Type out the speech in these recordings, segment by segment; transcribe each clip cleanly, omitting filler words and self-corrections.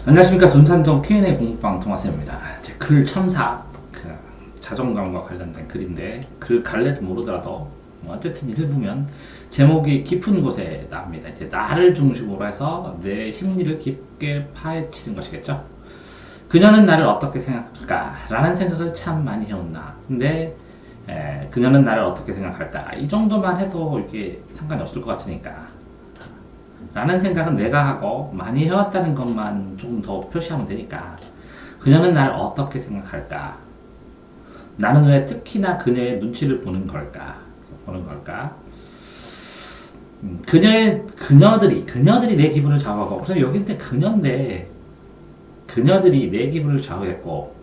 안녕하십니까. 돈산동 Q&A 공부방 동화쌤입니다. 제 글 첨사, 자존감과 관련된 글인데 글 갈래도 모르더라도 어쨌든 읽으면 제목이 깊은 곳에 나옵니다. 이제 나를 중심으로 해서 내 심리를 깊게 파헤치는 것이겠죠. 그녀는 나를 어떻게 생각할까? 라는 생각을 참 많이 해온다. 근데 그녀는 나를 어떻게 생각할까? 이 정도만 해도 이게 상관이 없을 것 같으니까 라는 생각은 내가 하고 많이 해왔다는 것만 조금 더 표시하면 되니까 그녀는 나를 어떻게 생각할까? 나는 왜 특히나 그녀의 눈치를 보는 걸까? 그녀들이 내 기분을 좌우하고, 그래서 여기인데 그녀들이 내 기분을 좌우했고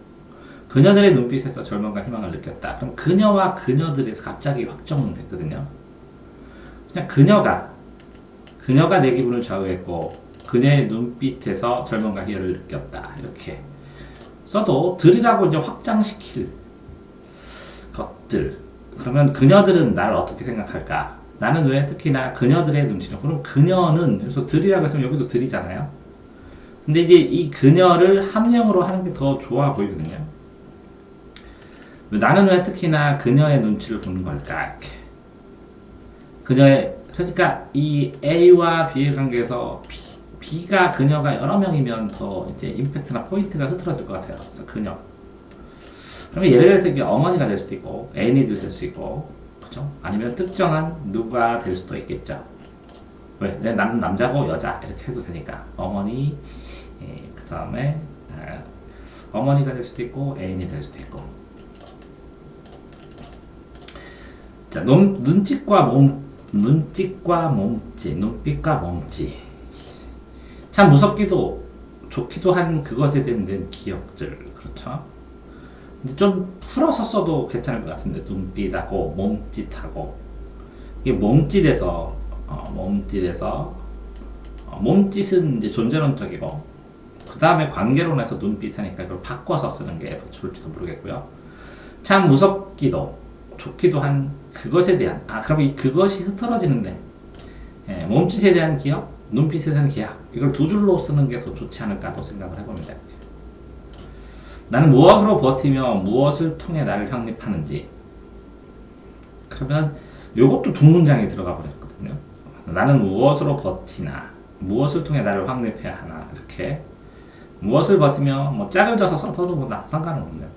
그녀들의 눈빛에서 절망과 희망을 느꼈다. 그럼 그녀와 그녀들에서 갑자기 확정은 됐거든요. 그냥 그녀가 내 기분을 좌우했고 그녀의 눈빛에서 절망과 희열을 느꼈다. 이렇게 써도 들이라고 이제 확장시킬 것들. 그러면 그녀들은 나를 어떻게 생각할까? 나는 왜 특히나 그녀들의 눈치를. 그럼 그녀는, 그래서 들이라고 했으면 여기도 들이잖아요. 근데 이제 이 그녀를 함령으로 하는 게 더 좋아 보이거든요. 나는 왜 특히나 그녀의 눈치를 보는 걸까? 이렇게. 그러니까 이 A와 B의 관계에서 B가 그녀가 여러 명이면 더 이제 임팩트나 포인트가 흐트러질 것 같아요. 그래서 그녀. 그러면 예를 들어서 이게 어머니가 될 수도 있고, 애인이 될 수도 있고, 그죠? 아니면 특정한 누가 될 수도 있겠죠. 왜? 나는 남자고 여자 이렇게 해도 되니까 어머니, 그 다음에 어머니가 될 수도 있고, 애인이 될 수도 있고. 자, 눈빛과 몸짓. 참 무섭기도 좋기도 한 그것에 대한 기억들, 그렇죠? 근데 좀 풀어서 써도 괜찮을 것 같은데, 눈빛하고 몸짓하고. 이게 몸짓은 이제 존재론적이고, 그 다음에 관계론에서 눈빛 하니까 이걸 바꿔서 쓰는 게 더 좋을지도 모르겠고요. 참 무섭기도 좋기도 한 그것에 대한, 그럼 이 그것이 흐트러지는데, 몸짓에 대한 기억, 눈빛에 대한 기억, 이걸 두 줄로 쓰는 게 더 좋지 않을까도 생각을 해봅니다. 나는 무엇으로 버티며 무엇을 통해 나를 확립하는지. 그러면 요것도 두 문장이 들어가 버렸거든요. 나는 무엇으로 버티나, 무엇을 통해 나를 확립해야 하나, 이렇게. 무엇을 버티며, 뭐 짝을 져서 써도 뭐 상관은 없네요.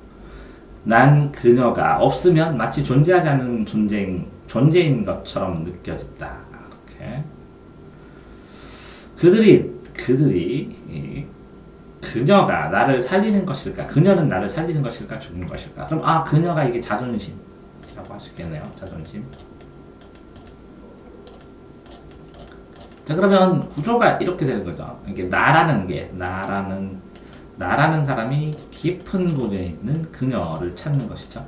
난 그녀가 없으면 마치 존재하지 않는 존재인 것처럼 느껴졌다. 이렇게. 그녀가 나를 살리는 것일까? 그녀는 나를 살리는 것일까? 죽는 것일까? 그럼 그녀가 이게 자존심이라고 할 수 있겠네요. 자존심. 자, 그러면 구조가 이렇게 되는 거죠. 이게 나라는 사람이 깊은 곳에 있는 그녀를 찾는 것이죠.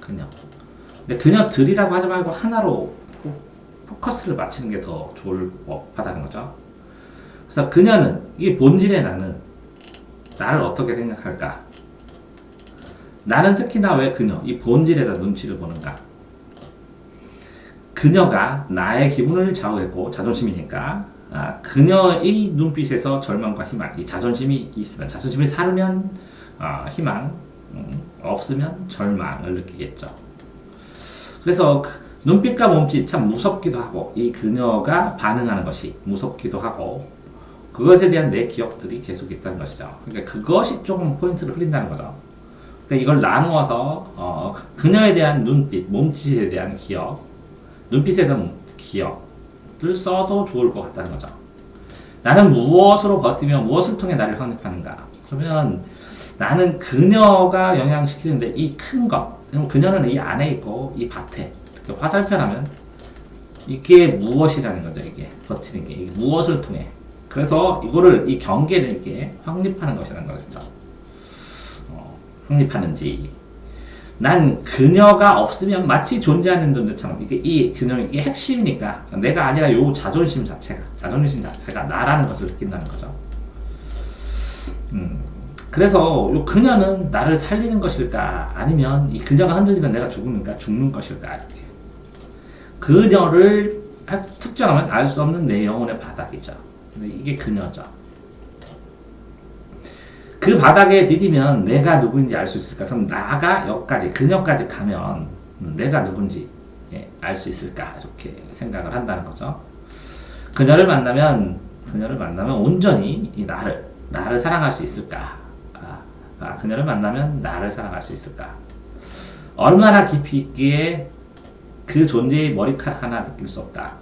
그녀. 근데 그녀들이라고 하지 말고 하나로 포커스를 맞추는 게 더 좋을 법하다는 거죠. 그래서 그녀는, 이게 본질의 나를 어떻게 생각할까? 나는 특히나 왜 그녀, 이 본질에다 눈치를 보는가? 그녀가 나의 기분을 좌우했고, 자존심이니까, 그녀의 눈빛에서 절망과 희망, 이 자존심이 있으면, 자존심이 사르면 희망, 없으면 절망을 느끼겠죠. 그래서 눈빛과 몸짓 참 무섭기도 하고, 이 그녀가 반응하는 것이 무섭기도 하고, 그것에 대한 내 기억들이 계속 있다는 것이죠. 그러니까 그것이 조금 포인트를 흘린다는 거죠. 그러니까 이걸 나누어서 그녀에 대한 눈빛, 몸짓에 대한 기억, 눈빛에 대한 기억을 써도 좋을 것 같다는 거죠. 나는 무엇으로 버티며 무엇을 통해 나를 확립하는가? 그러면 나는 그녀가 영향시키는데 이 큰 것, 그녀는 이 안에 있고 이 밭에 이렇게 화살표라면 이게 무엇이라는 거죠. 이게 버티는 게 이게 무엇을 통해. 그래서 이 경계를 이렇게 확립하는 것이라는 거죠. 확립하는지. 난 그녀가 없으면 마치 존재하는 존재처럼, 이 그녀는 핵심이니까 내가 아니라 요 자존심 자체가 나라는 것을 느낀다는 거죠. 그래서 요 그녀는 나를 살리는 것일까? 아니면 이 그녀가 흔들리면 내가 죽는 것일까? 이렇게. 그녀를 특정하면 알 수 없는 내 영혼의 바닥이죠. 근데 이게 그녀죠. 그 바닥에 디디면 내가 누구인지 알 수 있을까? 그럼 나가 여기까지, 그녀까지 가면 내가 누군지 알 수 있을까? 이렇게 생각을 한다는 거죠. 그녀를 만나면 온전히 이 나를 사랑할 수 있을까? 그녀를 만나면 나를 사랑할 수 있을까? 얼마나 깊이 있기에 그 존재의 머리카락 하나 느낄 수 없다.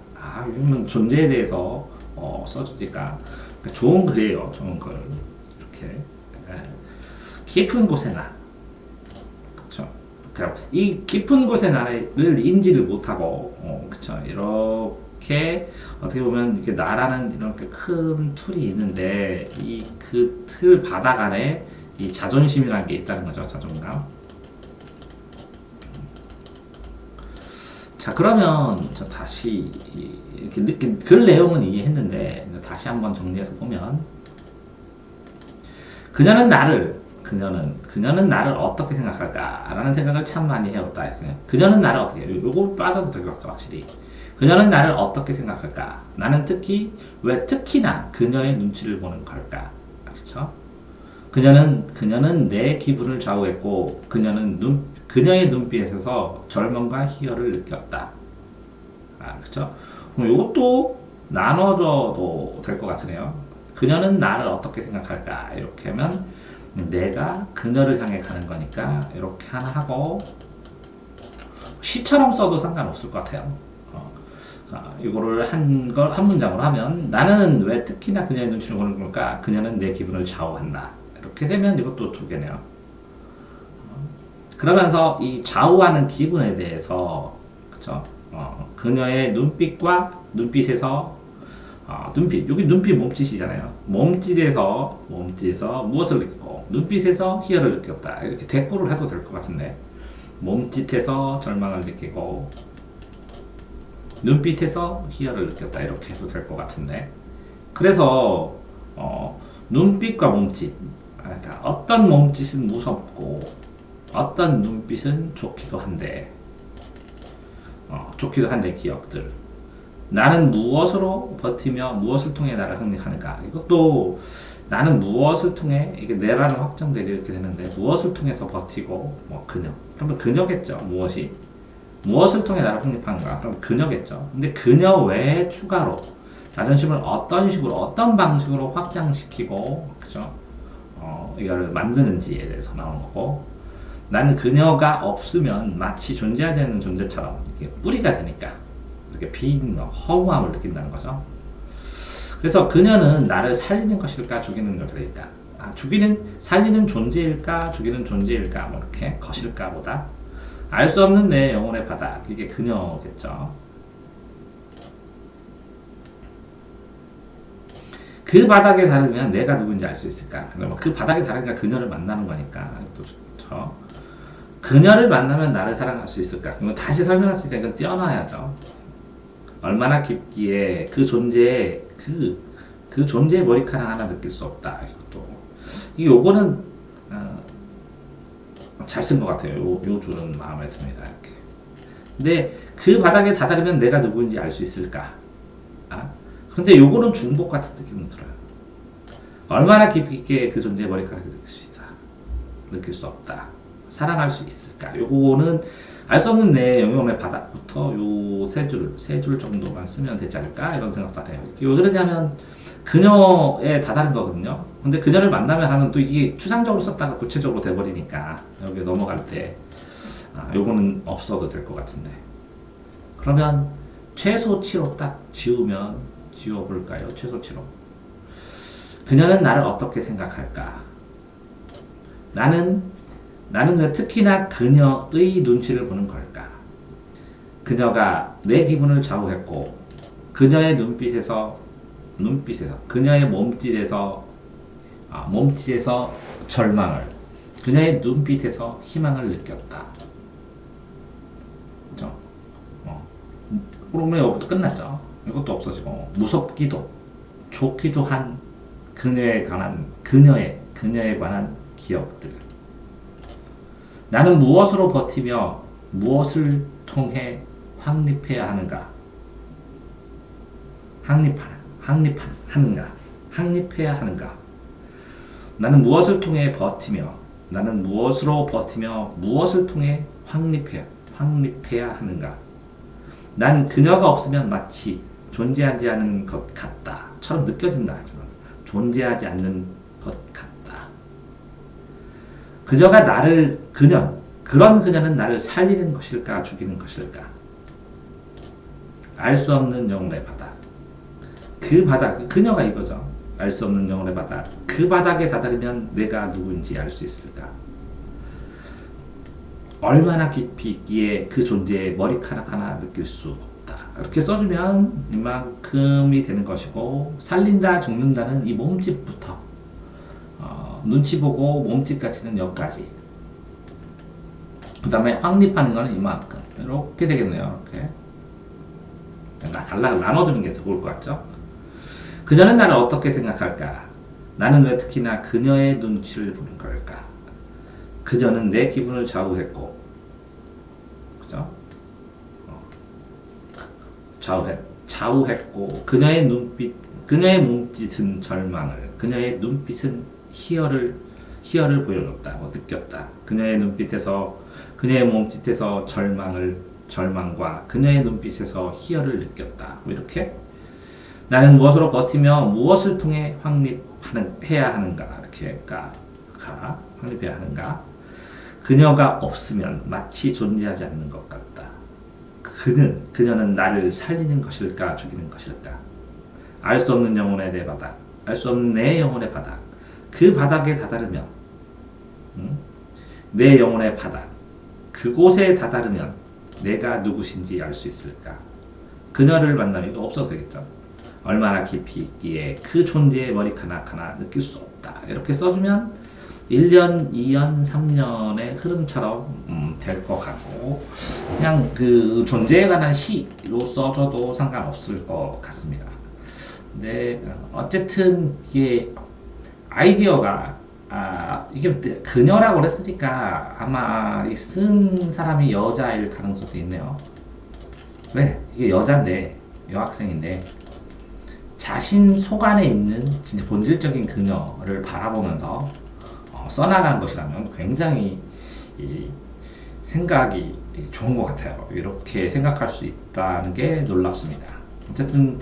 이러면 존재에 대해서 써주니까 좋은 글이에요. 좋은 글. 이렇게 깊은 곳에 나. 그쵸? 그러니까 이 깊은 곳에 나를 인지를 못하고, 그쵸? 이렇게 어떻게 보면 이렇게 나라는 이렇게 큰 틀이 있는데 이 그 틀 바닥 안에 이 자존심이라는 게 있다는 거죠. 자존감. 자, 그러면 저 다시 이렇게 느낀 글 내용은 이해했는데 다시 한번 정리해서 보면 그녀는 나를 어떻게 생각할까라는 생각을 참 많이 해왔다. 그녀는 나를 어떻게, 요거 빠져도 될 것 같아, 확실히. 그녀는 나를 어떻게 생각할까? 나는 왜 특히나 그녀의 눈치를 보는 걸까? 그렇죠? 그녀는 내 기분을 좌우했고, 그녀의 눈빛에서 절망과 희열을 느꼈다. 그렇죠? 그럼 이것도 나눠줘도 될 것 같으네요. 그녀는 나를 어떻게 생각할까? 이렇게 하면 내가 그녀를 향해 가는 거니까 이렇게 하나 하고 시처럼 써도 상관없을 것 같아요. 이거를 한 문장으로 하면 나는 왜 특히나 그녀의 눈치를 보는 걸까? 그녀는 내 기분을 좌우한다. 이렇게 되면 이것도 두 개네요. 그러면서 이 좌우하는 기분에 대해서, 그쵸? 그녀의 눈빛에서 여기 눈빛 몸짓이잖아요. 몸짓에서 무엇을 느끼고, 눈빛에서 희열을 느꼈다. 이렇게 대꾸를 해도 될 것 같은데, 몸짓에서 절망을 느끼고, 눈빛에서 희열을 느꼈다. 이렇게 해도 될 것 같은데, 그래서 눈빛과 몸짓, 그러니까 어떤 몸짓은 무섭고 어떤 눈빛은 좋기도 한데 기억들. 나는 무엇으로 버티며 무엇을 통해 나를 확립하는가. 이것도 나는 무엇을 통해, 이게 내라는 확정되게 이렇게 되는데, 무엇을 통해서 버티고, 그녀. 그러면 그녀겠죠. 무엇을 통해 나를 확립하는가. 그럼 그녀겠죠. 근데 그녀 외에 추가로 자존심을 어떤 식으로, 어떤 방식으로 확장시키고, 그죠? 이거를 만드는지에 대해서 나오는 거고, 나는 그녀가 없으면 마치 존재하지 않는 존재처럼 이렇게 뿌리가 되니까 이렇게 빈 허무함을 느낀다는 거죠. 그래서 그녀는 나를 살리는 것일까 죽이는 것일까? 살리는 존재일까 죽이는 존재일까? 이렇게 것일까 보다 알 수 없는 내 영혼의 바닥, 이게 그녀겠죠. 그 바닥에 다르면 내가 누군지 알 수 있을까? 그 바닥에 다르니까 그녀를 만나는 거니까 또 좋죠. 그녀를 만나면 나를 사랑할 수 있을까? 이거 다시 설명했으니까 이건 떼어놔야죠. 얼마나 깊기에 그 존재의 그 존재의 머리카락 하나 느낄 수 없다. 요거는 잘 쓴 것 같아요. 요 줄은 마음에 듭니다. 이렇게. 근데 그 바닥에 다다르면 내가 누구인지 알 수 있을까? 근데 요거는 중복 같은 느낌이 들어요. 얼마나 깊이 있게 그 존재의 머리카락을 느낄 수 없다. 사랑할 수 있을까? 요거는 알 수 없는 내 영역의 바닥부터 요 세 줄 정도만 쓰면 되지 않을까? 이런 생각도 해요. 왜 그러냐면 그녀에 다다른 거거든요. 근데 그녀를 만나면 하면 또 이게 추상적으로 썼다가 구체적으로 돼버리니까 여기 넘어갈 때 요거는 없어도 될 것 같은데. 그러면 최소 7호 딱 지워볼까요? 최소 7호. 그녀는 나를 어떻게 생각할까? 나는 왜 특히나 그녀의 눈치를 보는 걸까? 그녀가 내 기분을 좌우했고, 그녀의 눈빛에서, 그녀의 몸짓에서 절망을, 그녀의 눈빛에서 희망을 느꼈다. 그죠? 그러면 이것도 끝났죠. 이것도 없어지고, 무섭기도, 좋기도 한 그녀에 관한 기억들. 나는 무엇으로 버티며 무엇을 통해 확립해야 하는가? 확립해야 하는가? 나는 무엇을 통해 버티며 나는 무엇으로 버티며 무엇을 통해 확립해야 하는가? 난 그녀가 없으면 마치 존재하지 않은 것 같다처럼 느껴진다. 존재하지 않는 것 같다. 그런 그녀는 나를 살리는 것일까 죽이는 것일까? 알 수 없는 영혼의 바닥. 그 바닥, 그녀가 이거죠. 알 수 없는 영혼의 바닥. 그 바닥에 다다르면 내가 누구인지 알 수 있을까? 얼마나 깊이 있기에 그 존재의 머리카락 하나 느낄 수 없다. 이렇게 써주면 이만큼이 되는 것이고, 살린다, 죽는다는 이 몸집부터 눈치 보고 몸집까지는 여기까지. 그 다음에 확립하는 거는 이만큼. 이렇게 되겠네요. 이렇게. 나눠주는 게 더 좋을 것 같죠? 그녀는 나를 어떻게 생각할까? 나는 왜 특히나 그녀의 눈치를 보는 걸까? 그녀는 내 기분을 좌우했고, 그죠? 좌우했고, 그녀의 몸짓은 절망을, 그녀의 눈빛은 희열을 보여줬다, 느꼈다. 그녀의 몸짓에서 절망과 그녀의 눈빛에서 희열을 느꼈다. 이렇게 나는 무엇으로 버티며 무엇을 통해 확립해야 하는가? 이렇게가 확립해야 하는가? 그녀가 없으면 마치 존재하지 않는 것 같다. 그녀는 나를 살리는 것일까 죽이는 것일까? 알 수 없는 영혼의 내 바닥, 알 수 없는 내 영혼의 바닥. 그 바닥에 다다르면, 내 영혼의 바닥, 그곳에 다다르면 내가 누구신지 알 수 있을까? 그녀를 만나면 이거 없어도 되겠죠. 얼마나 깊이 있기에 그 존재의 머리카락 하나 느낄 수 없다. 이렇게 써주면 1년, 2년, 3년의 흐름처럼 될 것 같고, 그냥 그 존재에 관한 시로 써줘도 상관없을 것 같습니다. 근데 어쨌든 이게 아이디어가 이게 그녀라고 그랬으니까 아마 쓴 사람이 여자일 가능성도 있네요. 왜? 이게 여잔데, 여학생인데 자신 속 안에 있는 진짜 본질적인 그녀를 바라보면서 써나간 것이라면 굉장히 생각이 좋은 것 같아요. 이렇게 생각할 수 있다는 게 놀랍습니다. 어쨌든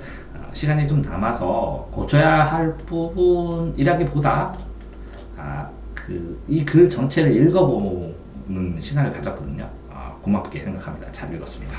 시간이 좀 남아서 고쳐야 할 부분이라기보다 이 글 전체를 읽어보는 시간을 가졌거든요. 고맙게 생각합니다. 잘 읽었습니다.